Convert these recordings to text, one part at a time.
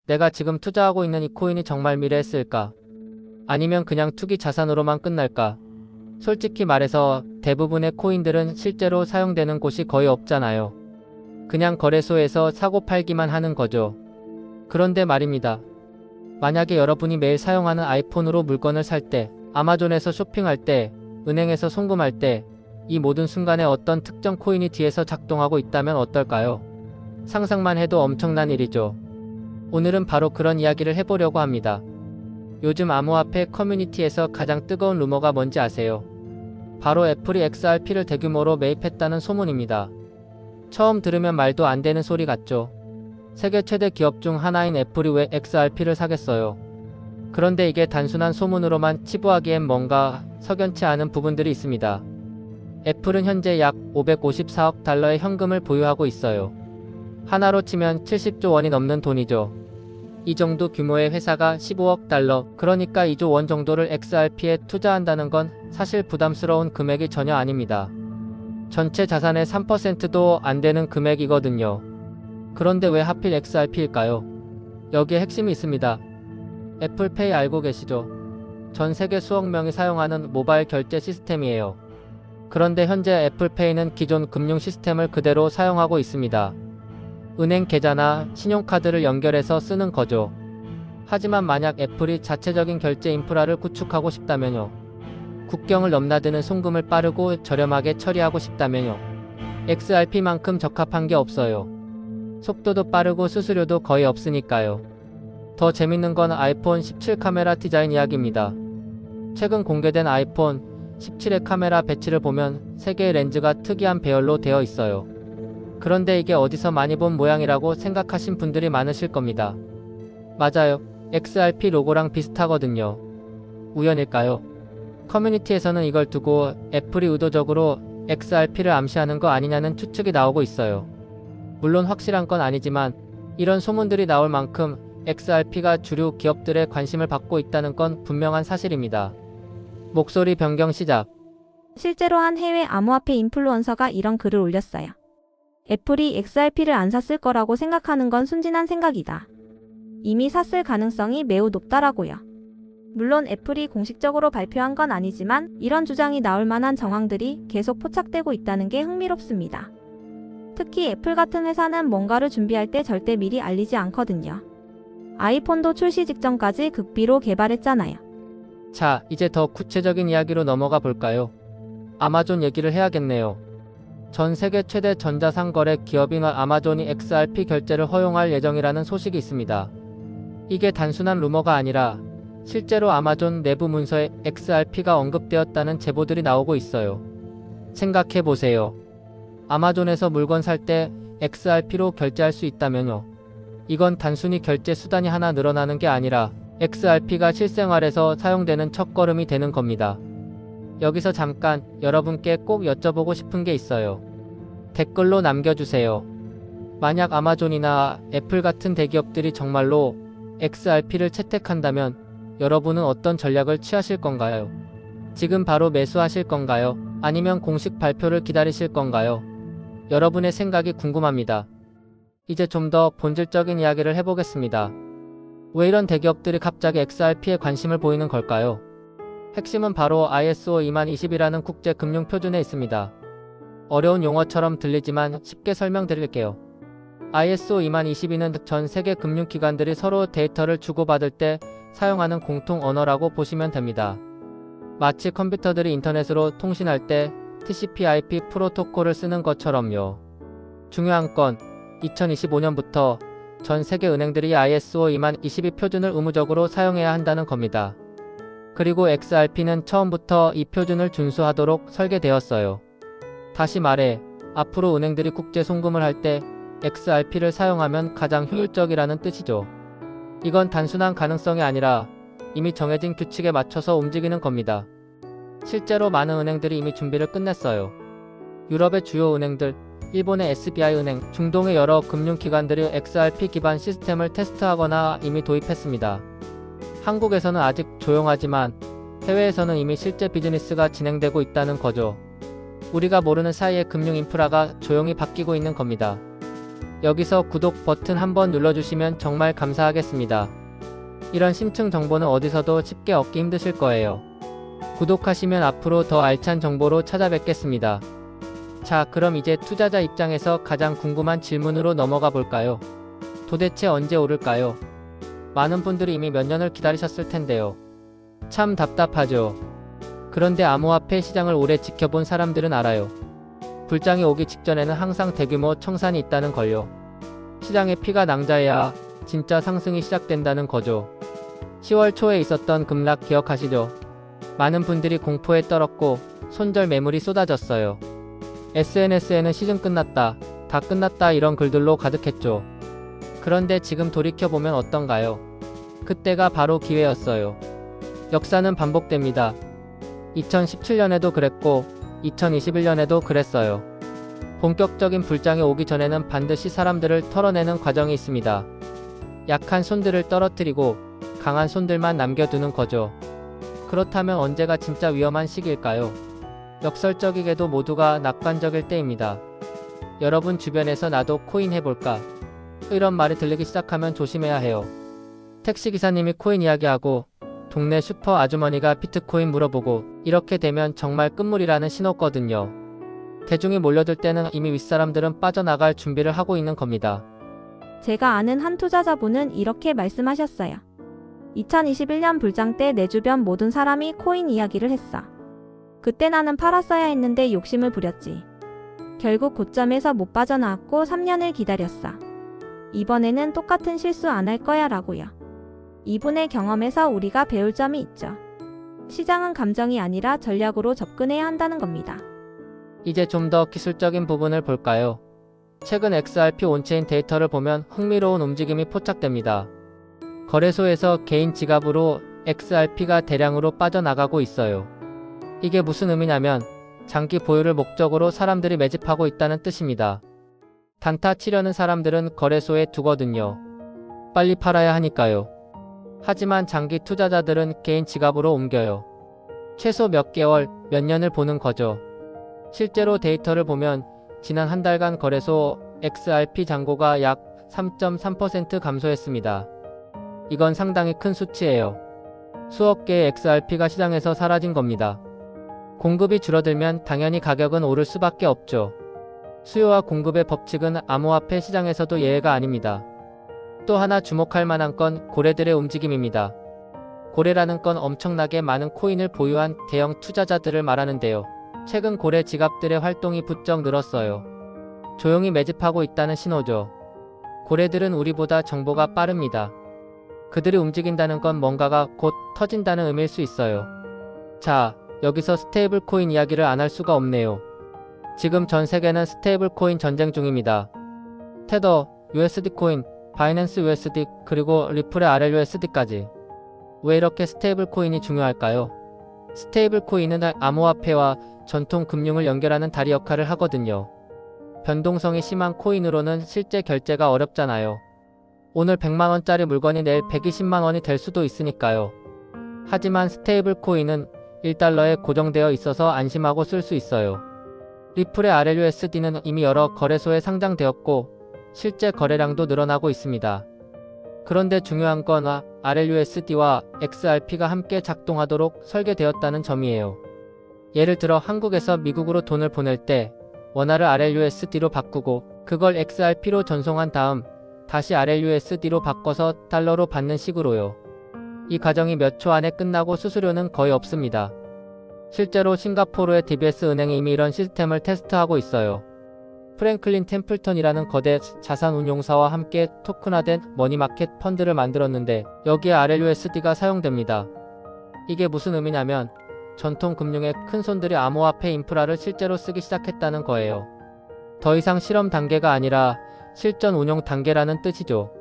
내가 지금 투자하고 있는 이 코인이 정말 미래에 쓸까? 아니면 그냥 투기 자산으로만 끝날까? 솔직히 말해서 대부분의 코인들은 실제로 사용되는 곳이 거의 없잖아요. 그냥 거래소에서 사고 팔기만 하는 거죠. 그런데 말입니다. 만약에 여러분이 매일 사용하는 아이폰으로 물건을 살 때, 아마존에서 쇼핑할 때, 은행에서 송금할 때, 이 모든 순간에 어떤 특정 코인이 뒤에서 작동하고 있다면 어떨까요? 상상만 해도 엄청난 일이죠. 오늘은 바로 그런 이야기를 해보려고 합니다. 요즘 암호화폐 커뮤니티에서 가장 뜨거운 루머가 뭔지 아세요? 바로 애플이 XRP를 대규모로 매입했다는 소문입니다. 처음 들으면 말도 안 되는 소리 같죠? 세계 최대 기업 중 하나인 애플이 왜 XRP를 사겠어요? 그런데 이게 단순한 소문으로만 치부하기엔 뭔가 석연치 않은 부분들이 있습니다. 애플은 현재 약 554억 달러의 현금을 보유하고 있어요. 하나로 치면 70조 원이 넘는 돈이죠. 이 정도 규모의 회사가 15억 달러, 그러니까 2조 원 정도를 XRP에 투자한다는 건 사실 부담스러운 금액이 전혀 아닙니다. 전체 자산의 3%도 안 되는 금액이거든요. 그런데 왜 하필 XRP일까요? 여기에 핵심이 있습니다. 애플페이 알고 계시죠? 전 세계 수억 명이 사용하는 모바일 결제 시스템이에요. 그런데 현재 애플페이는 기존 금융 시스템을 그대로 사용하고 있습니다. 은행 계좌나 신용카드를 연결해서 쓰는 거죠. 하지만 만약 애플이 자체적인 결제 인프라를 구축하고 싶다면요. 국경을 넘나드는 송금을 빠르고 저렴하게 처리하고 싶다면요. XRP만큼 적합한 게 없어요. 속도도 빠르고 수수료도 거의 없으니까요. 더 재밌는 건 아이폰 17 카메라 디자인 이야기입니다. 최근 공개된 아이폰 17의 카메라 배치를 보면 3개의 렌즈가 특이한 배열로 되어 있어요. 그런데 이게 어디서 많이 본 모양이라고 생각하신 분들이 많으실 겁니다. 맞아요. XRP 로고랑 비슷하거든요. 우연일까요? 커뮤니티에서는 이걸 두고 애플이 의도적으로 XRP를 암시하는 거 아니냐는 추측이 나오고 있어요. 물론 확실한 건 아니지만 이런 소문들이 나올 만큼 XRP가 주류 기업들의 관심을 받고 있다는 건 분명한 사실입니다. 목소리 변경 시작. 실제로 한 해외 암호화폐 인플루언서가 이런 글을 올렸어요. 애플이 XRP를 안 샀을 거라고 생각하는 건 순진한 생각이다. 이미 샀을 가능성이 매우 높다라고요. 물론 애플이 공식적으로 발표한 건 아니지만 이런 주장이 나올 만한 정황들이 계속 포착되고 있다는 게 흥미롭습니다. 특히 애플 같은 회사는 뭔가를 준비할 때 절대 미리 알리지 않거든요. 아이폰도 출시 직전까지 극비로 개발했잖아요. 자, 이제 더 구체적인 이야기로 넘어가 볼까요? 아마존 얘기를 해야겠네요. 전 세계 최대 전자상거래 기업인 아마존이 XRP 결제를 허용할 예정이라는 소식이 있습니다. 이게 단순한 루머가 아니라 실제로 아마존 내부 문서에 XRP가 언급되었다는 제보들이 나오고 있어요. 생각해보세요. 아마존에서 물건 살 때 XRP로 결제할 수 있다면요. 이건 단순히 결제 수단이 하나 늘어나는 게 아니라 XRP가 실생활에서 사용되는 첫걸음이 되는 겁니다. 여기서 잠깐 여러분께 꼭 여쭤보고 싶은 게 있어요. 댓글로 남겨주세요. 만약 아마존이나 애플 같은 대기업들이 정말로 XRP를 채택한다면 여러분은 어떤 전략을 취하실 건가요? 지금 바로 매수하실 건가요? 아니면 공식 발표를 기다리실 건가요? 여러분의 생각이 궁금합니다. 이제 좀 더 본질적인 이야기를 해보겠습니다. 왜 이런 대기업들이 갑자기 XRP에 관심을 보이는 걸까요? 핵심은 바로 ISO 20020이라는 국제 금융 표준에 있습니다. 어려운 용어처럼 들리지만 쉽게 설명드릴게요. ISO 20022는 전 세계 금융기관들이 서로 데이터를 주고받을 때 사용하는 공통 언어라고 보시면 됩니다. 마치 컴퓨터들이 인터넷으로 통신할 때 TCP/IP 프로토콜을 쓰는 것처럼요. 중요한 건 2025년부터 전 세계 은행들이 ISO 20022 표준을 의무적으로 사용해야 한다는 겁니다. 그리고 XRP는 처음부터 이 표준을 준수하도록 설계되었어요. 다시 말해, 앞으로 은행들이 국제 송금을 할 때 XRP를 사용하면 가장 효율적이라는 뜻이죠. 이건 단순한 가능성이 아니라 이미 정해진 규칙에 맞춰서 움직이는 겁니다. 실제로 많은 은행들이 이미 준비를 끝냈어요. 유럽의 주요 은행들, 일본의 SBI 은행, 중동의 여러 금융기관들이 XRP 기반 시스템을 테스트하거나 이미 도입했습니다. 한국에서는 아직 조용하지만 해외에서는 이미 실제 비즈니스가 진행되고 있다는 거죠. 우리가 모르는 사이에 금융 인프라가 조용히 바뀌고 있는 겁니다. 여기서 구독 버튼 한번 눌러주시면 정말 감사하겠습니다. 이런 심층 정보는 어디서도 쉽게 얻기 힘드실 거예요. 구독하시면 앞으로 더 알찬 정보로 찾아뵙겠습니다. 자, 그럼 이제 투자자 입장에서 가장 궁금한 질문으로 넘어가 볼까요? 도대체 언제 오를까요? 많은 분들이 이미 몇 년을 기다리셨을 텐데요. 참 답답하죠. 그런데 암호화폐 시장을 오래 지켜본 사람들은 알아요. 불장이 오기 직전에는 항상 대규모 청산이 있다는 걸요. 시장에 피가 낭자해야 진짜 상승이 시작된다는 거죠. 10월 초에 있었던 급락 기억하시죠? 많은 분들이 공포에 떨었고 손절 매물이 쏟아졌어요. SNS에는 시즌 끝났다, 다 끝났다 이런 글들로 가득했죠. 그런데 지금 돌이켜보면 어떤가요? 그때가 바로 기회였어요. 역사는 반복됩니다. 2017년에도 그랬고 2021년에도 그랬어요. 본격적인 불장이 오기 전에는 반드시 사람들을 털어내는 과정이 있습니다. 약한 손들을 떨어뜨리고 강한 손들만 남겨두는 거죠. 그렇다면 언제가 진짜 위험한 시기일까요? 역설적이게도 모두가 낙관적일 때입니다. 여러분 주변에서 나도 코인 해볼까? 이런 말이 들리기 시작하면 조심해야 해요. 택시기사님이 코인 이야기하고 동네 슈퍼 아주머니가 비트코인 물어보고 이렇게 되면 정말 끝물이라는 신호거든요. 대중이 몰려들 때는 이미 윗사람들은 빠져나갈 준비를 하고 있는 겁니다. 제가 아는 한 투자자분은 이렇게 말씀하셨어요. 2021년 불장 때 내 주변 모든 사람이 코인 이야기를 했어. 그때 나는 팔았어야 했는데 욕심을 부렸지. 결국 고점에서 못 빠져나왔고 3년을 기다렸어. 이번에는 똑같은 실수 안 할 거야 라고요. 이분의 경험에서 우리가 배울 점이 있죠. 시장은 감정이 아니라 전략으로 접근해야 한다는 겁니다. 이제 좀 더 기술적인 부분을 볼까요? 최근 XRP 온체인 데이터를 보면 흥미로운 움직임이 포착됩니다. 거래소에서 개인 지갑으로 XRP가 대량으로 빠져나가고 있어요. 이게 무슨 의미냐면 장기 보유를 목적으로 사람들이 매집하고 있다는 뜻입니다. 단타 치려는 사람들은 거래소에 두거든요. 빨리 팔아야 하니까요. 하지만 장기 투자자들은 개인 지갑으로 옮겨요. 최소 몇 개월, 몇 년을 보는 거죠. 실제로 데이터를 보면 지난 한 달간 거래소 XRP 잔고가 약 3.3% 감소했습니다. 이건 상당히 큰 수치예요. 수억 개의 XRP가 시장에서 사라진 겁니다. 공급이 줄어들면 당연히 가격은 오를 수밖에 없죠. 수요와 공급의 법칙은 암호화폐 시장에서도 예외가 아닙니다. 또 하나 주목할 만한 건 고래들의 움직임입니다. 고래라는 건 엄청나게 많은 코인을 보유한 대형 투자자들을 말하는데요. 최근 고래 지갑들의 활동이 부쩍 늘었어요. 조용히 매집하고 있다는 신호죠. 고래들은 우리보다 정보가 빠릅니다. 그들이 움직인다는 건 뭔가가 곧 터진다는 의미일 수 있어요. 자, 여기서 스테이블 코인 이야기를 안 할 수가 없네요. 지금 전 세계는 스테이블 코인 전쟁 중입니다. 테더, USD 코인, 바이낸스 USD, 그리고 리플의 RLUSD까지. 왜 이렇게 스테이블 코인이 중요할까요? 스테이블 코인은 암호화폐와 전통 금융을 연결하는 다리 역할을 하거든요. 변동성이 심한 코인으로는 실제 결제가 어렵잖아요. 오늘 100만원짜리 물건이 내일 120만원이 될 수도 있으니까요. 하지만 스테이블 코인은 1달러에 고정되어 있어서 안심하고 쓸 수 있어요. 리플의 RLUSD는 이미 여러 거래소에 상장되었고 실제 거래량도 늘어나고 있습니다. 그런데 중요한 건 RLUSD와 XRP가 함께 작동하도록 설계되었다는 점이에요. 예를 들어 한국에서 미국으로 돈을 보낼 때 원화를 RLUSD로 바꾸고 그걸 XRP로 전송한 다음 다시 RLUSD로 바꿔서 달러로 받는 식으로요. 이 과정이 몇 초 안에 끝나고 수수료는 거의 없습니다. 실제로 싱가포르의 DBS 은행이 이미 이런 시스템을 테스트하고 있어요. 프랭클린 템플턴이라는 거대 자산운용사와 함께 토큰화된 머니마켓 펀드를 만들었는데 여기에 RLUSD가 사용됩니다. 이게 무슨 의미냐면 전통 금융의 큰 손들이 암호화폐 인프라를 실제로 쓰기 시작했다는 거예요. 더 이상 실험 단계가 아니라 실전 운용 단계라는 뜻이죠.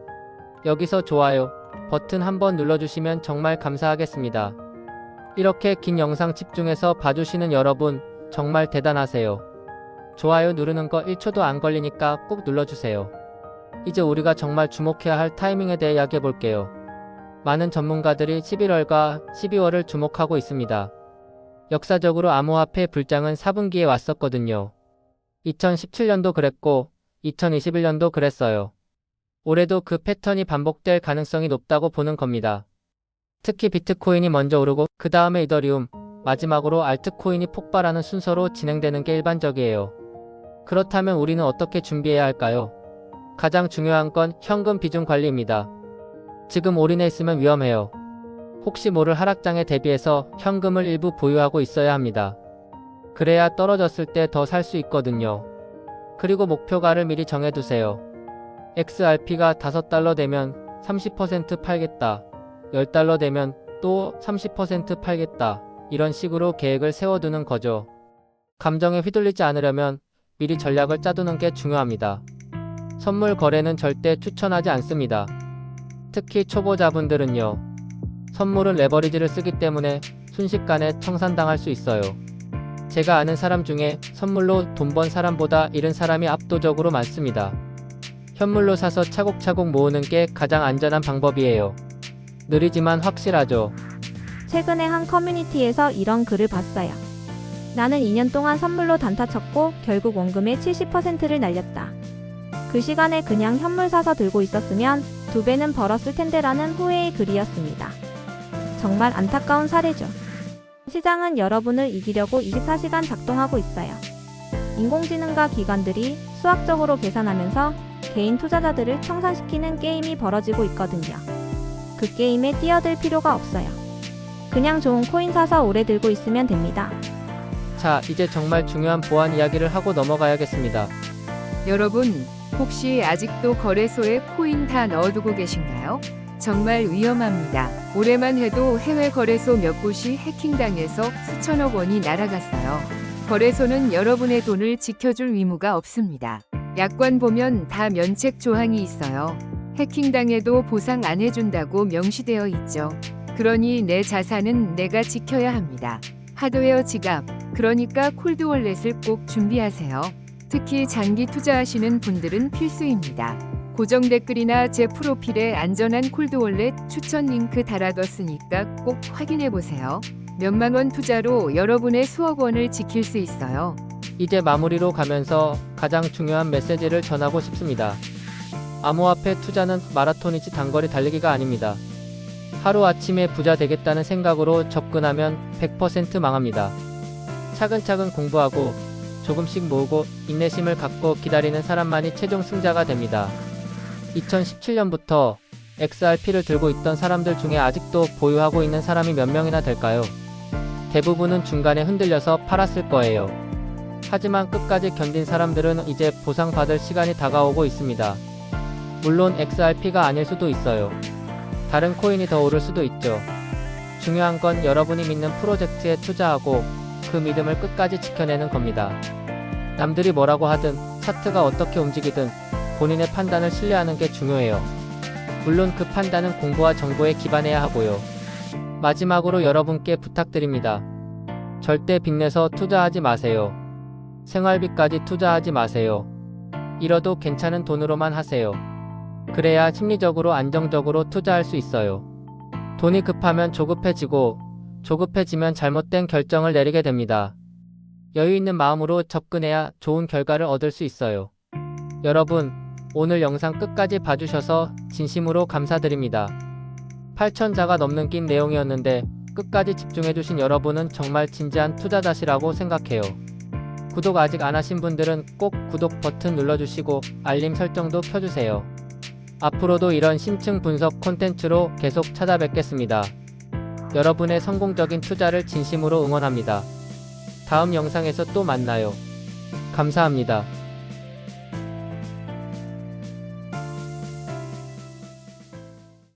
여기서 좋아요 버튼 한번 눌러주시면 정말 감사하겠습니다. 이렇게 긴 영상 집중해서 봐주시는 여러분 정말 대단하세요. 좋아요 누르는 거 1초도 안 걸리니까 꼭 눌러주세요. 이제 우리가 정말 주목해야 할 타이밍에 대해 이야기해 볼게요. 많은 전문가들이 11월과 12월을 주목하고 있습니다. 역사적으로 암호화폐 불장은 4분기에 왔었거든요. 2017년도 그랬고 2021년도 그랬어요. 올해도 그 패턴이 반복될 가능성이 높다고 보는 겁니다. 특히 비트코인이 먼저 오르고 그 다음에 이더리움, 마지막으로 알트코인이 폭발하는 순서로 진행되는 게 일반적이에요. 그렇다면 우리는 어떻게 준비해야 할까요? 가장 중요한 건 현금 비중 관리입니다. 지금 올인해 있으면 위험해요. 혹시 모를 하락장에 대비해서 현금을 일부 보유하고 있어야 합니다. 그래야 떨어졌을 때 더 살 수 있거든요. 그리고 목표가를 미리 정해두세요. XRP가 $5 되면 30% 팔겠다. $10 되면 또 30% 팔겠다. 이런 식으로 계획을 세워두는 거죠. 감정에 휘둘리지 않으려면 미리 전략을 짜두는 게 중요합니다. 선물 거래는 절대 추천하지 않습니다. 특히 초보자분들은요. 선물은 레버리지를 쓰기 때문에 순식간에 청산당할 수 있어요. 제가 아는 사람 중에 선물로 돈 번 사람보다 잃은 사람이 압도적으로 많습니다. 현물로 사서 차곡차곡 모으는 게 가장 안전한 방법이에요. 느리지만 확실하죠. 최근에 한 커뮤니티에서 이런 글을 봤어요. 나는 2년 동안 선물로 단타 쳤고 결국 원금의 70%를 날렸다. 그 시간에 그냥 현물 사서 들고 있었으면 2배는 벌었을 텐데라는 후회의 글이었습니다. 정말 안타까운 사례죠. 시장은 여러분을 이기려고 24시간 작동하고 있어요. 인공지능과 기관들이 수학적으로 계산하면서 개인 투자자들을 청산시키는 게임이 벌어지고 있거든요. 그 게임에 뛰어들 필요가 없어요. 그냥 좋은 코인 사서 오래 들고 있으면 됩니다. 자, 이제 정말 중요한 보안 이야기를 하고 넘어가야겠습니다. 여러분, 혹시 아직도 거래소에 코인 다 넣어두고 계신가요? 정말 위험합니다. 올해만 해도 해외 거래소 몇 곳이 해킹당해서 수천억 원이 날아갔어요. 거래소는 여러분의 돈을 지켜줄 의무가 없습니다. 약관 보면 다 면책 조항이 있어요. 해킹당해도 보상 안 해준다고 명시되어 있죠. 그러니 내 자산은 내가 지켜야 합니다. 하드웨어 지갑, 그러니까 콜드월렛을 꼭 준비하세요. 특히 장기 투자하시는 분들은 필수입니다. 고정 댓글이나 제 프로필에 안전한 콜드월렛 추천 링크 달아뒀으니까 꼭 확인해보세요. 몇만 원 투자로 여러분의 수억 원을 지킬 수 있어요. 이제 마무리로 가면서 가장 중요한 메시지를 전하고 싶습니다. 암호화폐 투자는 마라톤이지 단거리 달리기가 아닙니다. 하루아침에 부자 되겠다는 생각으로 접근하면 100% 망합니다. 차근차근 공부하고 조금씩 모으고 인내심을 갖고 기다리는 사람만이 최종 승자가 됩니다. 2017년부터 XRP를 들고 있던 사람들 중에 아직도 보유하고 있는 사람이 몇 명이나 될까요? 대부분은 중간에 흔들려서 팔았을 거예요. 하지만 끝까지 견딘 사람들은 이제 보상받을 시간이 다가오고 있습니다. 물론 XRP가 아닐 수도 있어요. 다른 코인이 더 오를 수도 있죠. 중요한 건 여러분이 믿는 프로젝트에 투자하고 그 믿음을 끝까지 지켜내는 겁니다. 남들이 뭐라고 하든 차트가 어떻게 움직이든 본인의 판단을 신뢰하는 게 중요해요. 물론 그 판단은 공부와 정보에 기반해야 하고요. 마지막으로 여러분께 부탁드립니다. 절대 빚내서 투자하지 마세요. 생활비까지 투자하지 마세요. 잃어도 괜찮은 돈으로만 하세요. 그래야 심리적으로 안정적으로 투자할 수 있어요. 돈이 급하면 조급해지고 조급해지면 잘못된 결정을 내리게 됩니다. 여유 있는 마음으로 접근해야 좋은 결과를 얻을 수 있어요. 여러분, 오늘 영상 끝까지 봐주셔서 진심으로 감사드립니다. 8,000자가 넘는 긴 내용이었는데 끝까지 집중해주신 여러분은 정말 진지한 투자자시라고 생각해요. 구독 아직 안 하신 분들은 꼭 구독 버튼 눌러주시고 알림 설정도 켜주세요. 앞으로도 이런 심층 분석 콘텐츠로 계속 찾아뵙겠습니다. 여러분의 성공적인 투자를 진심으로 응원합니다. 다음 영상에서 또 만나요. 감사합니다.